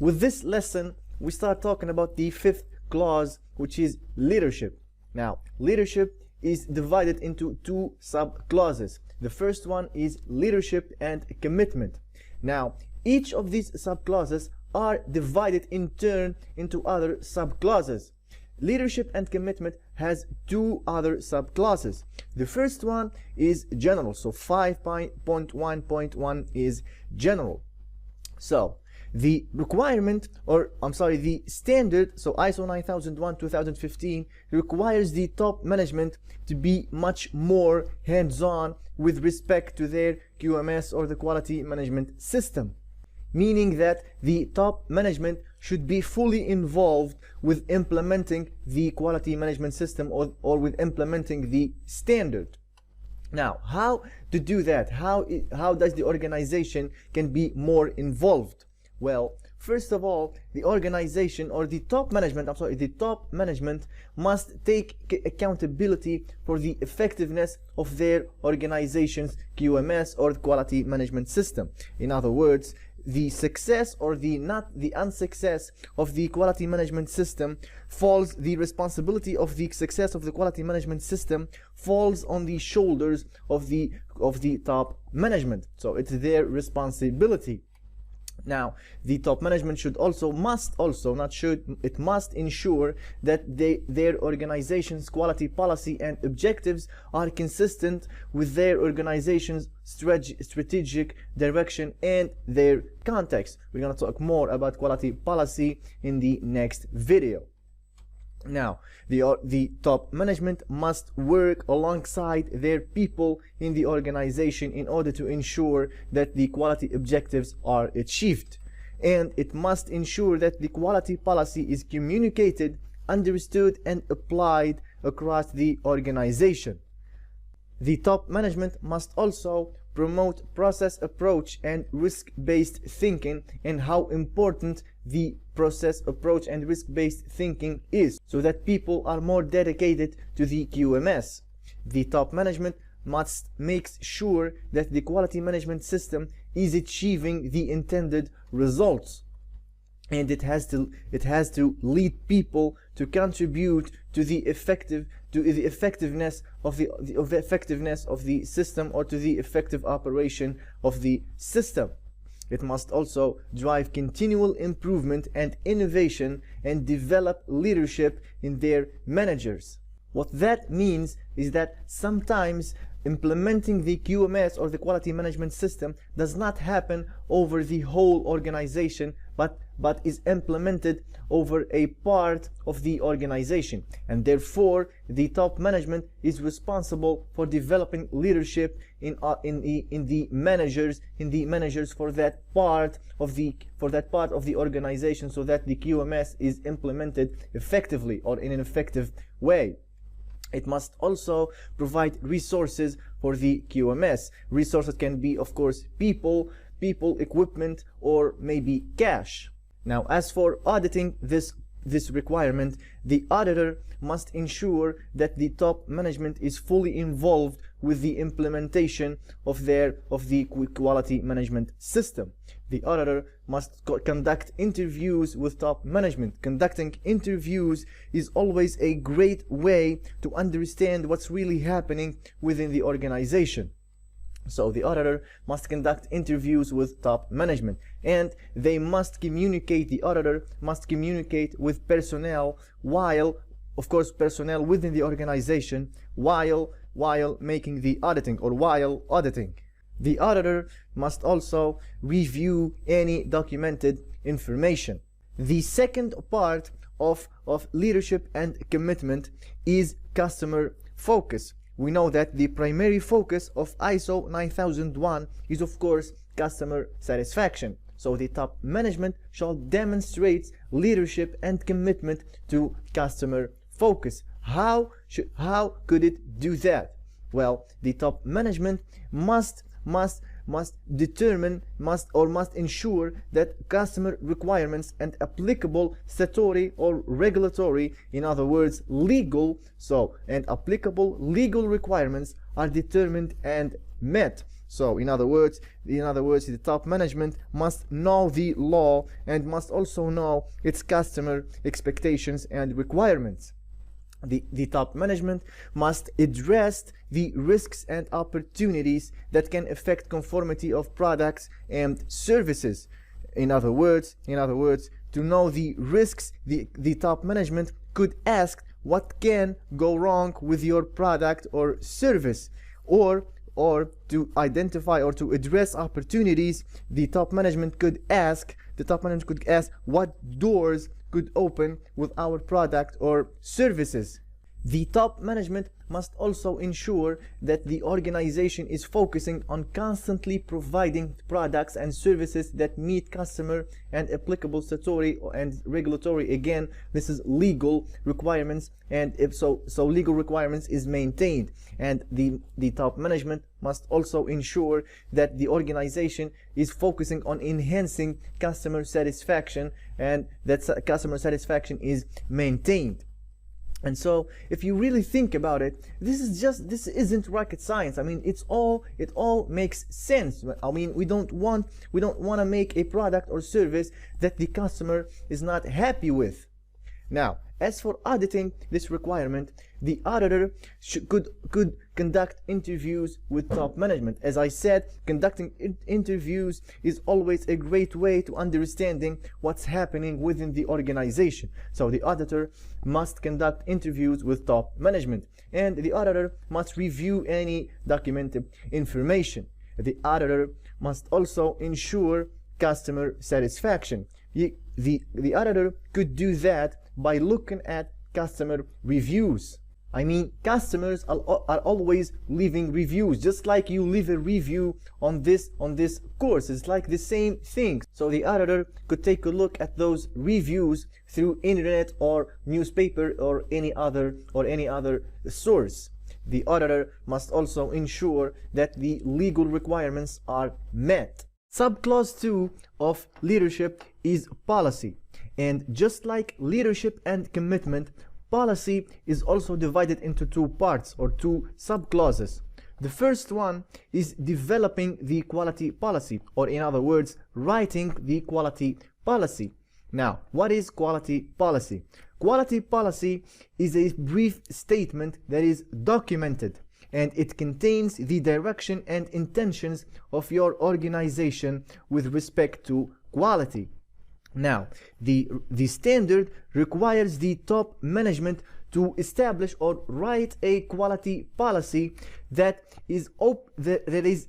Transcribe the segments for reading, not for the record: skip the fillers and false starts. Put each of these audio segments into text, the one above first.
with this lesson, we start talking about the fifth clause, which is leadership. Now, leadership is divided into two sub-clauses. The first one is leadership and commitment. Now, each of these sub-clauses are divided in turn into other sub-clauses. Leadership and commitment has two other sub-clauses. The first one is general, so 5.1.1 is general. So the requirement, or the standard, so ISO 9001-2015 requires the top management to be much more hands-on with respect to their QMS or the quality management system, meaning that the top management should be fully involved with implementing the quality management system or with implementing the standard. Now, how to do that? How does the organization can be more involved? Well, first of all, the organization or the top management, the top management must take accountability for the effectiveness of their organization's QMS or quality management system. In other words, the success or the unsuccess of the quality management system the responsibility of the success of the quality management system falls on the shoulders of the top management. So it's their responsibility. Now, the top management must ensure that their organization's quality policy and objectives are consistent with their organization's strategic direction and their context. We're going to talk more about quality policy in the next video. Now, the top management must work alongside their people in the organization in order to ensure that the quality objectives are achieved. And it must ensure that the quality policy is communicated, understood, and applied across the organization. The top management must also promote process approach and risk-based thinking, and how important the process approach and risk-based thinking is, so that people are more dedicated to the QMS. The top management must make sure that the quality management system is achieving the intended results, and it has to lead people to contribute to the effectiveness of the system, or to the effective operation of the system. It must also drive continual improvement and innovation and develop leadership in their managers. What that means is that sometimes implementing the QMS or the quality management system does not happen over the whole organization, but is implemented over a part of the organization, and therefore the top management is responsible for developing leadership in the managers for that part of the organization, so that the QMS is implemented effectively or in an effective way. It must also provide resources for the QMS. Resources can be, of course, people, equipment, or maybe cash. Now, as for auditing this requirement, the auditor must ensure that the top management is fully involved with the implementation of the quality management system. The auditor must conduct interviews with top management. Conducting interviews is always a great way to understand what's really happening within the organization. So the auditor must conduct interviews with top management, and the auditor must communicate with personnel, personnel within the organization, while making the auditing, or while auditing. The auditor must also review any documented information. The second part of leadership and commitment is customer focus. We know that the primary focus of ISO 9001 is, of course, customer satisfaction. So the top management shall demonstrate leadership and commitment to customer focus. How could it do that? Well, the top management must ensure that customer requirements and applicable statutory or regulatory, in other words, applicable legal requirements are determined and met. So in other words, the top management must know the law and must also know its customer expectations and requirements. The top management must address the risks and opportunities that can affect conformity of products and services. In other words, to know the risks, the top management could ask what can go wrong with your product or service, or to identify or to address opportunities. The top management could ask what doors could open with our product or services. The top management must also ensure that the organization is focusing on constantly providing products and services that meet customer and applicable statutory and regulatory, again this is legal requirements, and if so legal requirements is maintained. And the top management must also ensure that the organization is focusing on enhancing customer satisfaction and that customer satisfaction is maintained. And so if you really think about it, this isn't rocket science. I mean, it all makes sense. I mean, we don't want to make a product or service that the customer is not happy with. Now, as for auditing this requirement, the auditor could conduct interviews with top management. As I said, conducting interviews is always a great way to understanding what's happening within the organization. So the auditor must conduct interviews with top management, and the auditor must review any documented information. The auditor must also ensure customer satisfaction. The auditor could do that by looking at customer reviews. I mean, customers are always leaving reviews, just like you leave a review on this course. It's like the same thing. So the auditor could take a look at those reviews through internet or newspaper or any other source. The auditor must also ensure that the legal requirements are met. Subclause 2 of leadership is policy. And just like leadership and commitment, policy is also divided into two parts or two subclauses. The first one is developing the quality policy, or in other words, writing the quality policy. Now, what is quality policy? Quality policy is a brief statement that is documented, and it contains the direction and intentions of your organization with respect to quality. Now, the standard requires the top management to establish or write a quality policy that is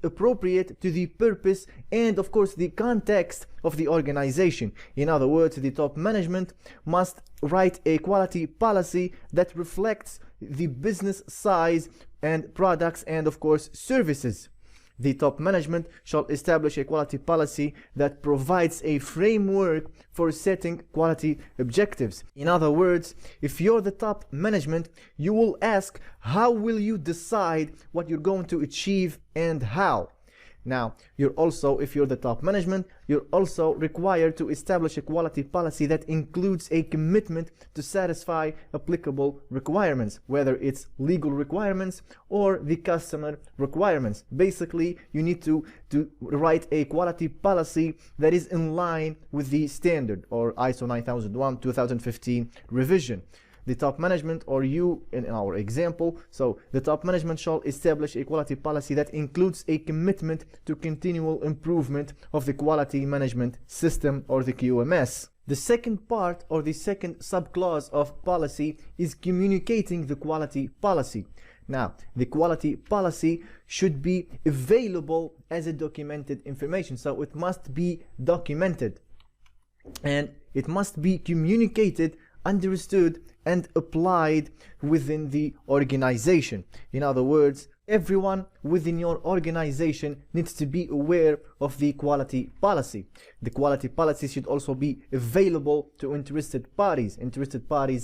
appropriate to the purpose and, of course, the context of the organization. In other words, the top management must write a quality policy that reflects the business size and products and, of course, services. The top management shall establish a quality policy that provides a framework for setting quality objectives. In other words, if you're the top management, you will ask, how will you decide what you're going to achieve and how? Now, if you're the top management, you're also required to establish a quality policy that includes a commitment to satisfy applicable requirements, whether it's legal requirements or the customer requirements. Basically, you need to write a quality policy that is in line with the standard or ISO 9001-2015 revision. The top management, or you in our example, so the top management shall establish a quality policy that includes a commitment to continual improvement of the quality management system or the QMS. The second part or the second subclause of policy is communicating the quality policy. Now, the quality policy should be available as a documented information, so it must be documented and it must be communicated, understood, and applied within the organization. In other words, everyone within your organization needs to be aware of the quality policy. The quality policy should also be available to interested parties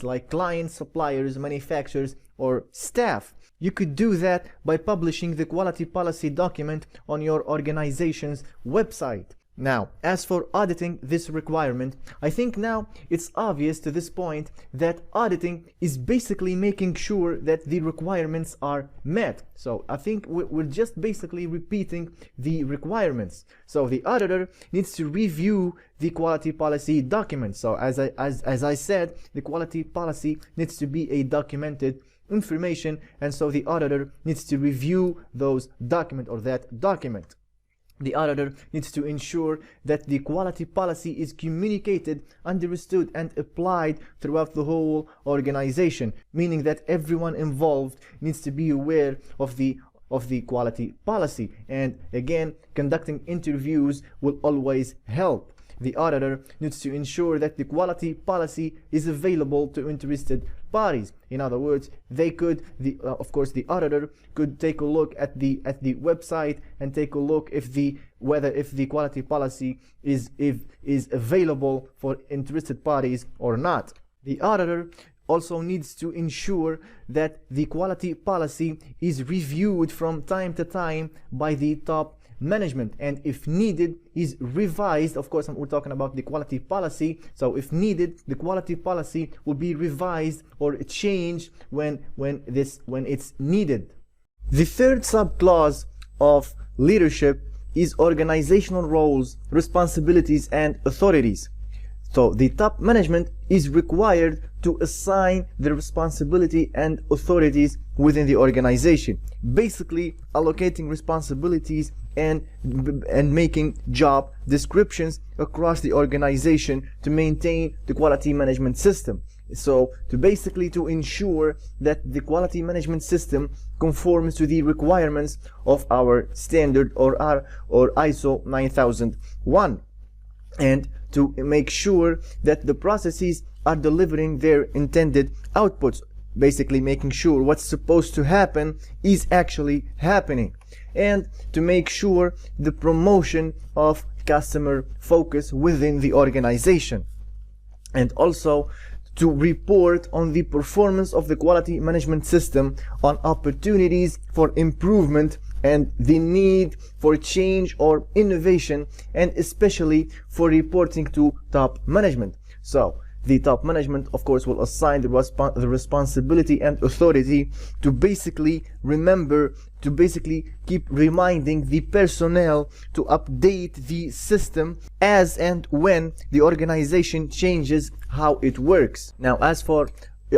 like clients, suppliers, manufacturers, or staff. You could do that by publishing the quality policy document on your organization's website. Now, as for auditing this requirement, I think now it's obvious to this point that auditing is basically making sure that the requirements are met. So I think we're just basically repeating the requirements. So the auditor needs to review the quality policy document. So as I said, the quality policy needs to be a documented information, and so the auditor needs to review those document or that document. The auditor needs to ensure that the quality policy is communicated, understood, and applied throughout the whole organization, meaning that everyone involved needs to be aware of the quality policy. And again, conducting interviews will always help. The auditor needs to ensure that the quality policy is available to interested parties. In other words, they could, of course, the auditor could take a look at the website and take a look if the quality policy is available for interested parties or not. The auditor also needs to ensure that the quality policy is reviewed from time to time by the top management, and if needed is revised. Of course, we're talking about the quality policy, so if needed the quality policy will be revised or changed when it's needed. The third subclause of leadership is organizational roles, responsibilities, and authorities. So the top management is required to assign the responsibility and authorities within the organization, basically allocating responsibilities and making job descriptions across the organization to maintain the quality management system. So to ensure that the quality management system conforms to the requirements of our standard or ISO 9001, and to make sure that the processes are delivering their intended outputs, basically making sure what's supposed to happen is actually happening, and to make sure the promotion of customer focus within the organization, and also to report on the performance of the quality management system, on opportunities for improvement and the need for change or innovation, and especially for reporting to top management. So the top management, of course, will assign the responsibility and authority to basically keep reminding the personnel to update the system as and when the organization changes how it works. Now, as for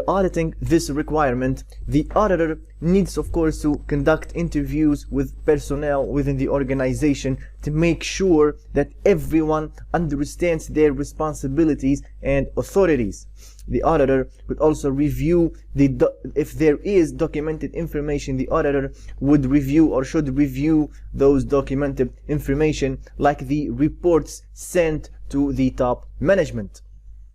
auditing this requirement, the auditor needs, of course, to conduct interviews with personnel within the organization to make sure that everyone understands their responsibilities and authorities. The auditor could also review if there is documented information. The auditor would review or should review those documented information, like the reports sent to the top management.